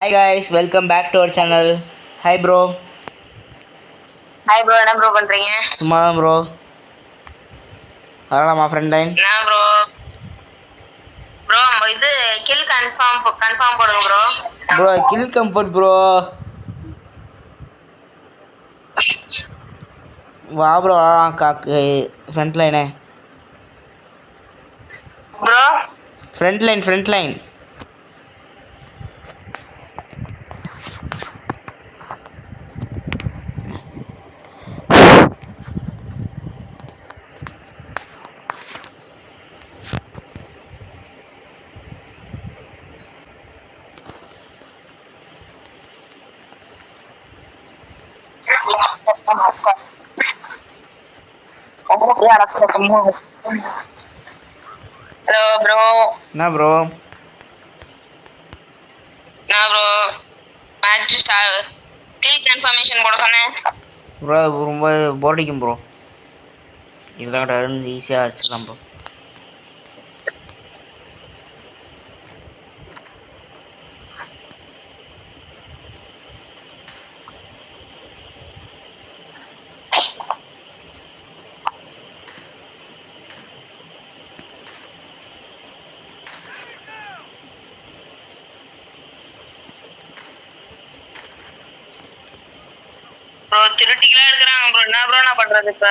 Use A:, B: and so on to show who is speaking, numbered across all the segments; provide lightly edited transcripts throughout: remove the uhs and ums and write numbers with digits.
A: Hi guys, welcome back to our channel. Hi bro.
B: Hi bro, என்ன bro பண்றீங்க?
A: சும்மா தான் ப்ரோ. வரலாமா ஃப்ரெண்ட் லைன்?
B: என்ன ப்ரோ? ப்ரோ இது கில் கன்ஃபார்ம் போடுங்க bro.
A: Bro kill comfort bro. வா ப்ரோ வரலாம் காக்கு friend line.
B: Bro
A: friend line.
B: Hello bro.
A: என்ன ப்ரோ?
B: என்ன ப்ரோ? மேட்ச் கில் கன்ஃபர்மேஷன் போட சொன்னேன்.
A: ப்ரோ ரொம்ப போர் அடிக்கும் ப்ரோ. இதெல்லாம் கிட்ட ஈஸியாக அடிச்சிடலாம் ப்ரோ.
B: ப்ரோ திருட்டிக்கலாம் எடுக்கிறாங்க ப்ரோ. என்ன ப்ரோ நான் பண்றது இப்ப?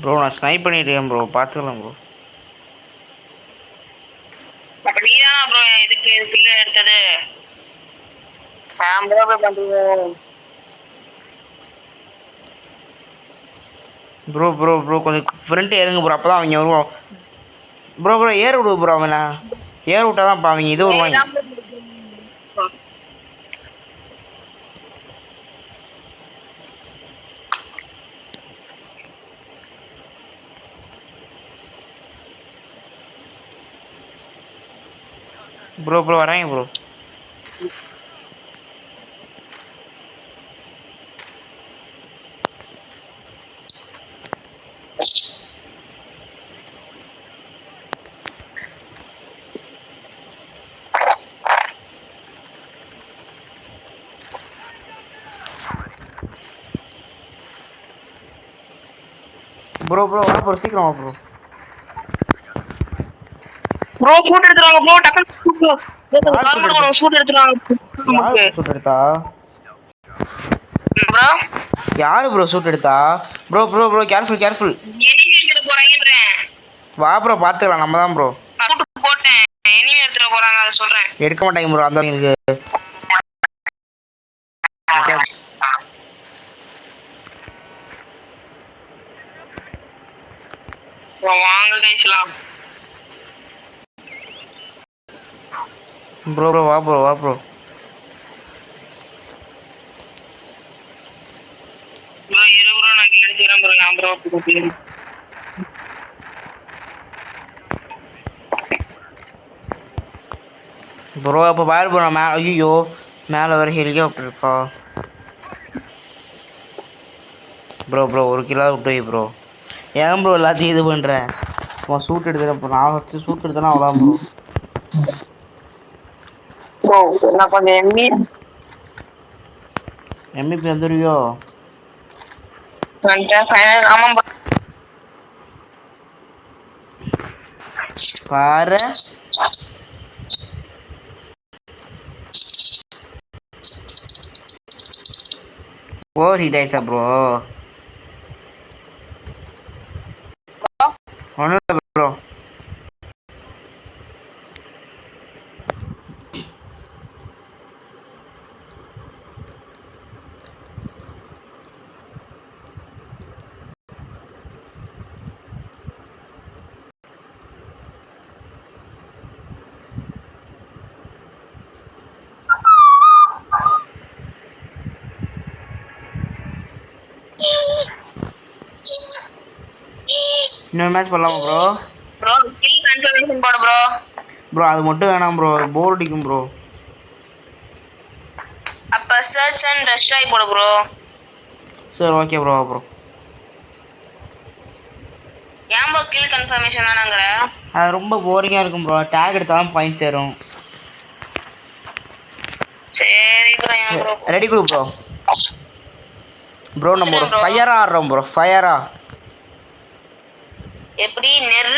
A: ப்ரோ நான் ஸ்னைப் பண்ணிட்டு இருக்கேன் ப்ரோ, பார்த்துக்கலாம் ப்ரோ.
B: அப்ப நீ தானா ப்ரோ இதுக்கு கில் எடுத்தது? ப்ரோ போய் பண்றீங்க.
A: ப்ரோ ப்ரோ ப்ரோ கொஞ்சம் ஃப்ரண்ட் ஏறுங்க ப்ரோ, அப்போ தான் அவங்க வருவோம். ப்ரோ ப்ரோ ஏற விடு ப்ரோ, அவனை ஏற விட்டா தான் அவங்க இது வருவாங்க. ப்ரோ ப்ரோ வராங்க ப்ரோ. ப்ரோ ப்ரோ வா ப்ரோ, சீக்கிரம் வா ப்ரோ.
B: ப்ரோ ஷூட் எடுத்துறாங்க ப்ரோ. டக்குனு ஷூட் எடுத்துறாங்க.
A: யார் ஷூட் எடுத்தா?
B: ப்ரோ
A: யாரு ப்ரோ ஷூட் எடுத்தா? Bro bro bro careful careful.
B: Enemy எடுத்துற போறாங்கன்றேன்.
A: வா ப்ரோ பார்த்துக்கலாம், நம்ம தான் ப்ரோ.
B: ஷூட் போட்டேன். எனிமி எடுத்துற போறாங்க, அத சொல்றேன்.
A: எடுக்க மாட்டாங்க ப்ரோ அந்த எனக்கு.
B: வாங்க கைஸ்லாம்.
A: ப்ரோ ப்ரோ வா ப்ரோ வா ப்ரோ.
B: ப்ரோ இரு ப்ரோ, நான் கில் எடுத்துறேன் ப்ரோ. நான் ப்ரோ
A: ப்ரோ அப்போ பாரு ப்ரோ, நான் ஐயோ மேலே வர ஹெலிகாப்டர் இருக்கா? ப்ரோ ப்ரோ ஒரு கிலோ விட்டு வை ப்ரோ. ஏன் ப்ரோ எல்லாத்தையும் இது பண்ணுறேன்? ஷூட் எடுத்துகிறேன் ப்ரோ. நான் வச்சு ஷூட் எடுத்தேன்னா அவ்வளோ ப்ரோ.
B: ப்ரோ நான் கொஞ்சம்
A: எம்இபி வந்துருவியோ?
B: ஆமா ப்ரோ.
A: பாரு ஓவர் ஹீட் ஆயிடுச்சா ப்ரோ? ஒன்றும் இல்லை ப்ரோ. இன்னொரு மேட்ச் பண்ணலாமா ப்ரோ?
B: ப்ரோ கில் கன்ஃபர்மேஷன் போடு ப்ரோ.
A: ப்ரோ அது மட்டும் வேணாம் ப்ரோ, போர் அடிக்கும் ப்ரோ.
B: அப்ப சர்ச் அண்ட் ரெஸ்ட்ராய் போடு ப்ரோ.
A: சரி ஓகே ப்ரோ ப்ரோ.
B: ஏன் ப்ரோ கில் கன்ஃபர்மேஷன் வேணாங்கிற?
A: அது ரொம்ப போரிங்காக இருக்கும் ப்ரோ. டேக் எடுத்தால் தான் பாயிண்ட்ஸ் ஏறும்.
B: சரி ப்ரோ ஏன் ப்ரோ
A: ரெடி ப்ரோ ப்ரோ நம்ம ஒரு ஃபயரா ஆடுறோம் ப்ரோ ஃபயரா
B: எப்படி நெரு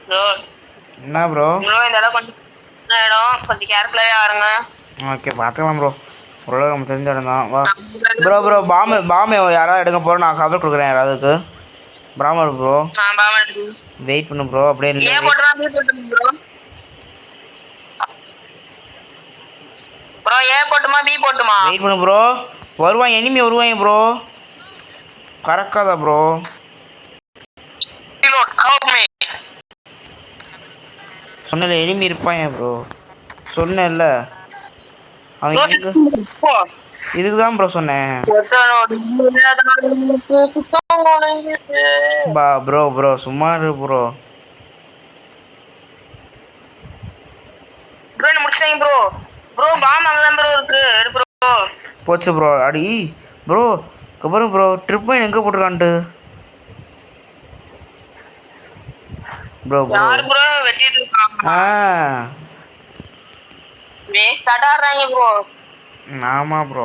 B: ப்ரோ
A: என்ன ப்ரோ
B: ப்ரோ இந்த இடம் கொஞ்சம் கேர்ஃபுல்லாவே ஆருங்க.
A: ஓகே பார்த்துக்கலாம் ப்ரோ ஓரளவு நம்ம தெரிஞ்ச இடம் தான் வா ப்ரோ ப்ரோ பாம்பு யாராவது எடுக்க போகிறோம் நான் கவர் கொடுக்குறேன் யாராவதுக்கு பிராமர் ப்ரோ வெயிட் பண்ணு ப்ரோ அப்படியே இல்லை
B: ப்ரோ ஏ போட்டுமா பி போட்டுமா
A: வெயிட் பண்ணு ப்ரோ வருவான் எனிமி வருவாங்க ப்ரோ பறக்காதா ப்ரோ சொன்னல எனிமி இருப்பாங்க ப்ரோ சொன்னேன்ல அவன் எங்க இதுக்கு தான் ப்ரோ சொன்னேன் ப்ரோ ப்ரோ சும்மா இரு ப்ரோ
B: முடிச்சிட்டாங்க ப்ரோ ப்ரோ பாம் அங்கதான் ப்ரோ இருக்கு எடு ப்ரோ
A: போச்சு ப்ரோ அடி ப்ரோ அப்புறம் ப்ரோ ட்ரிப் எங்கே போட்டிருக்கான்ட்டு ப்ரோ ப்ரோ
B: யார் ப்ரோ வெட்டிட்டு இருக்காங்க வேஸ்ட் ஆடுறாங்க ப்ரோ
A: ஆமாம் ப்ரோ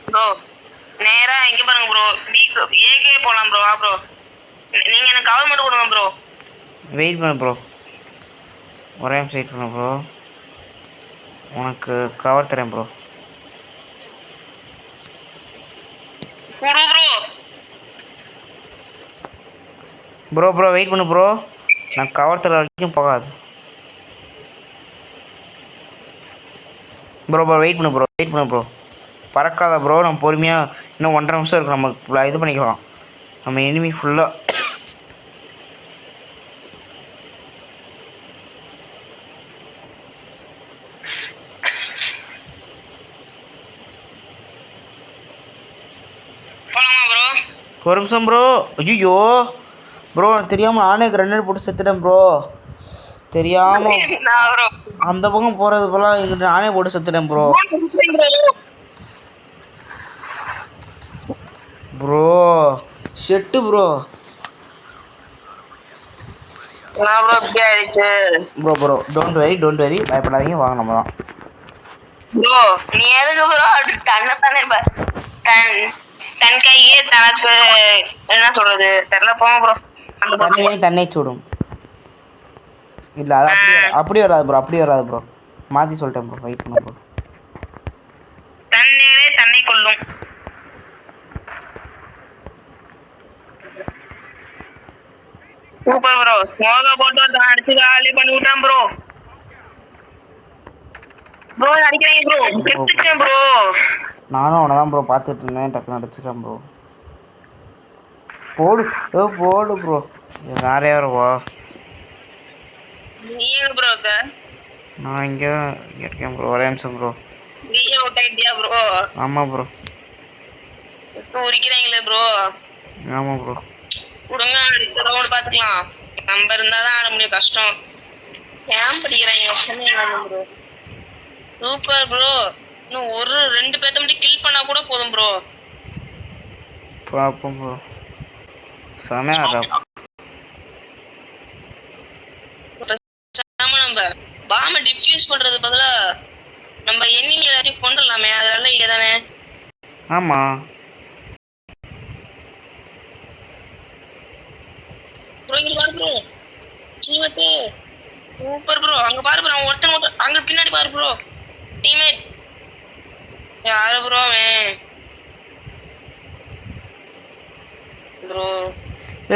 B: ப்ரோ நேரா இங்க பாருங்க ப்ரோ பி ஏகே போலாம் ப்ரோ வா ப்ரோ நீங்க எனக்கு கவர் மட்டும் கொடுங்க ப்ரோ
A: வெயிட் பண்ணு ப்ரோ ஒரே நிமிஷம் வெயிட் பண்ணு ப்ரோ உனக்கு கவர் தரேன் ப்ரோ
B: குடு ப்ரோ
A: ப்ரோ ப்ரோ வெயிட் பண்ணு ப்ரோ நான் கவர் தர வரைக்கும் போகாது ப்ரோ ப்ரோ வெயிட் பண்ணு ப்ரோ பறக்காத ப்ரோ நம்ம பொறுமையாக இன்னும் 1.5 நிமிஷம் இருக்கும் நம்ம இது பண்ணிக்கலாம் நம்ம எனிமி ஃபுல்லாக ஒரு நிமிஷம் ப்ரோ ஐயோ ப்ரோ தெரியாமல் நானே கிரனேட் போட்டு செத்துட்டேன் ப்ரோ தெரியாமல் அந்த பக்கம் போகிறது போல எங்கிட்ட நானே போட்டு செத்துட்டேன் ப்ரோ ப்ரோ ஷெட்டு bro bro bro don't worry பயப்படாதீங்க வாங்க நம்ம தான்
B: ப்ரோ நீ எதுக்கு ப்ரோ தன்னை தானே தன் கையே தனக்கு என்ன சொல்றது தெரியல போங்க ப்ரோ
A: தன்னை தன்னை சூடும் இல்லை அது அப்படி வராது ப்ரோ மாற்றி சொல்லிட்டேன் ப்ரோ வெயிட் பண்ண ப்ரோ
B: தன்னேரே தன்னை கொல்லும் சூப்பர் ப்ரோ ஸ்மோக போட்டு அடிச்சு காலி பண்ணி விட்டான் ப்ரோ ப்ரோ அடிக்கிறீங்க ப்ரோ கெட்டுச்சேன் ப்ரோ
A: நானும் அவனை தான் ப்ரோ பார்த்துட்டு இருந்தேன் டக்குன்னு அடிச்சிட்டேன் ப்ரோ போடு ப்ரோ வேற யாருவா
B: நீ எங்க ப்ரோ இருக்க
A: நான் இங்கே இருக்கேன் ப்ரோ ஒரே நிமிஷம் ப்ரோ
B: நீ அவுட் ஆயிட்டியா ப்ரோ
A: ஆமாம் ப்ரோ
B: உரிக்கிறாங்களே ப்ரோ
A: ஆமாம் ப்ரோ
B: கொடுங்க அடுத்த ரவுண்ட் பார்த்துக்கலாம் நம்ம இருந்தால் தான் ஆட முடியும் கஷ்டம் ஏன் படிக்கிறாங்க ப்ரோ சூப்பர் ப்ரோ இன்னும் ஒரு 2 பேர்த்த மட்டும் கில் பண்ணா கூட போதும் ப்ரோ
A: பார்ப்போம் ப்ரோ செமையா
B: நம்ம பாம்ப டிஃப்யூஸ் பண்றது பதிலா நம்ம எண்ணிங்க எல்லாத்தையும் கொண்டுடலாமே அதனால இங்க தானே
A: ஆமாம்
B: சூப்பர் ப்ரோ அங்க பாரு ப்ரோ ஒருத்தன் அங்க பின்னாடி பாரு ப்ரோ டீம்மேட் யாரு ப்ரோ ப்ரோ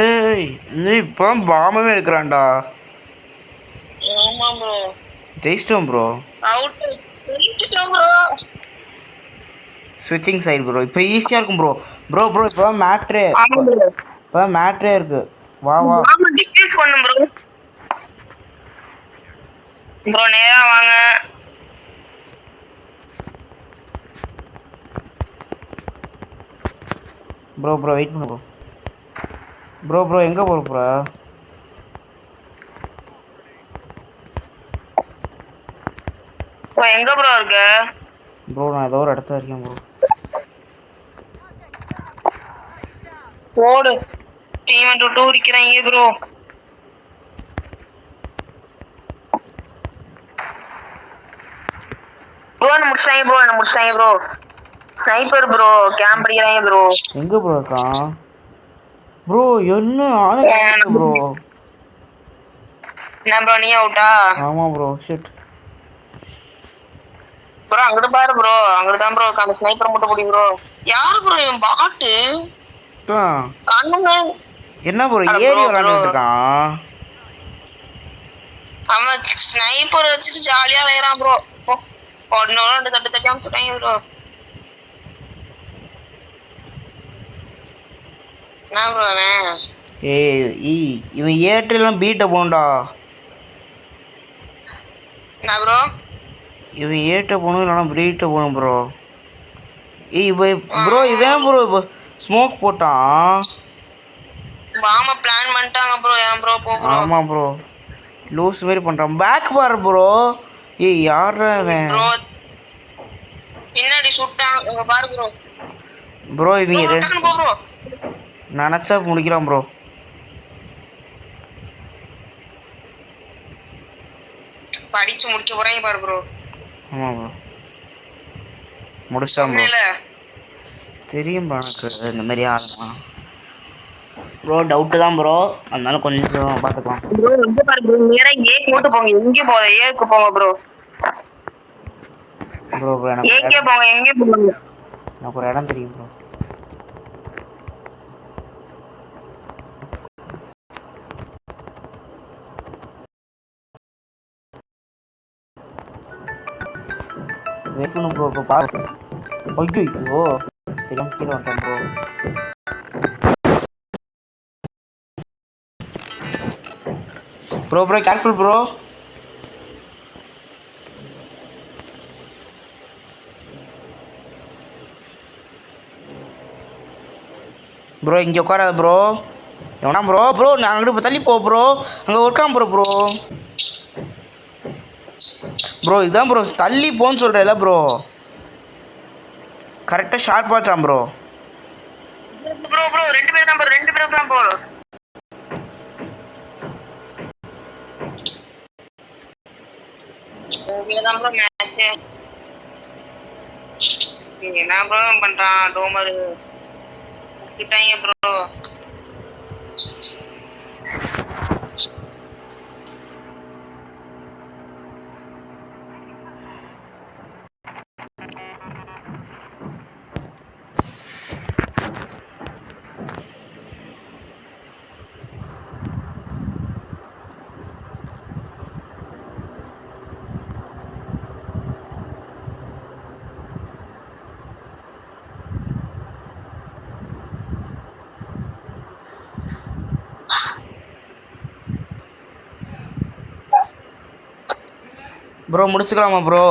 A: ஏய் நீ இப்போ பாம்பவே எடுக்கிறான்டா
B: ஆமா ப்ரோ
A: ஜெயிச்சிட்டோம் ப்ரோ
B: அவுட் ஜெயிச்சிட்டோம் ப்ரோ
A: ஸ்விட்சிங் சைடு ப்ரோ இப்போ ஈஸியாக இருக்கும் ப்ரோ இப்போ மேட்ரே இருக்கு வா
B: டிஃப்யூஸ் பண்ணும் ப்ரோ ப்ரோ நேரா வாங்க
A: ப்ரோ வெயிட் பண்ணு ப்ரோ எங்கே போகிற
B: ப்ரோ எங்க ப்ரோ இருக்க?
A: ப்ரோ நான் ஏதோ ஒரு இடத்துல இருக்கேன் ப்ரோ.
B: ஓடு. டீம் 2 இருக்கிறாங்க ப்ரோ. ப்ரோ என்ன முடிச்சாங்க ப்ரோ. ஸ்னைப்பர் ப்ரோ கேம்ப் அடிக்கிறாங்க ப்ரோ.
A: எங்க ப்ரோ இருக்கான்? ப்ரோ என்ன ஆளே ப்ரோ.
B: என்ன ப்ரோ நீ அவுட்டா?
A: ஆமா ப்ரோ ஷிட்.
B: ப்ரோ அங்கிட்டு பாரு ப்ரோ. அங்கிட்டு தான் ப்ரோ அந்த ஸ்னைப்பர் மட்டும் போடி ப்ரோ. யாரு ப்ரோ இவன் பாட்டு? கண்ணுங்க.
A: என்ன ப்ரோ ஏறி விளையாண்டுட்டு இருக்கான்?
B: அவன் ஸ்னைப்பர் வச்சுட்டு ஜாலியா விளையாடுறான் ப்ரோ. ஒன்னோட ரெண்டு தட்டு தட்டி அமுச்சுட்டாங்க ப்ரோ. என்ன ப்ரோ அவன்?
A: இவன் ஏர்டெல்லாம் பீட்ட போண்டா.
B: என்ன ப்ரோ?
A: இவன் ஏட்ட போகணும் இல்லைனா பிரீட்ட போகணும் ப்ரோ. ப்ரோ இவன் ப்ரோ இப்போ ஸ்மோக் போட்டான்.
B: பாம பிளான் பண்ணிட்டாங்க ப்ரோ. ஏன் ப்ரோ போ ப்ரோ.
A: ஆமா ப்ரோ லூஸ் மாதிரி பண்றான். பேக் பார் ப்ரோ. யாரா அவன்?
B: ப்ரோ பின்னாடி சுட்டான் இங்க பாரு ப்ரோ.
A: ப்ரோ இவங்க
B: டக்குனு போ ப்ரோ.
A: நினைச்சா முடிக்கிறான் ப்ரோ.
B: படிச்சு முடிக்க போறாங்க பாரு ப்ரோ.
A: ஆமா ப்ரோ முடிச்சான் ப்ரோ. தெரியும் ப்ரோ எனக்கு இந்த மாதிரி ஆகலாம் ப்ரோ. டவுட்டு தான் ப்ரோ. அதனால கொஞ்சம் பார்த்துக்கலாம்
B: ப்ரோ. எங்க பாரு ப்ரோ. நேரா ஏக்கு மட்டும் போங்க. எங்க போக ஏக்கு போங்க ப்ரோ.
A: ப்ரோ ப்ரோ
B: ஏக்கே போங்க. எங்க போங்க?
A: எனக்கு ஒரு இடம் தெரியும் ப்ரோ. வைக்கணும் ப்ரோ. இப்போ பாரு. ஐயோ தெரியாம கீழே வந்துட்டேன் bro. Bro careful bro. Bro இங்கே உட்காராத ப்ரோ. எவனா ப்ரோ நான் அங்கிட்டு இப்போ தள்ளி போ ப்ரோ. அங்கே ஒர்க்காம ப்ரோ. ப்ரோ இதுதான் ப்ரோ தள்ளி போன்னு சொல்கிறேன்ல ப்ரோ. கரெக்டாக ஷார்ப்பாச்சான் ப்ரோ.
B: ப்ரோ 2 பேர் தான் ப்ரோ. 2 பேர் தான் ப்ரோ. இங்கதான் ப்ரோ மேட்ச். என்ன ப்ரோ பண்றான் டோமர்? கிட்டாங்க ப்ரோ.
A: ப்ரோ முடிச்சுக்கலாமா ப்ரோ?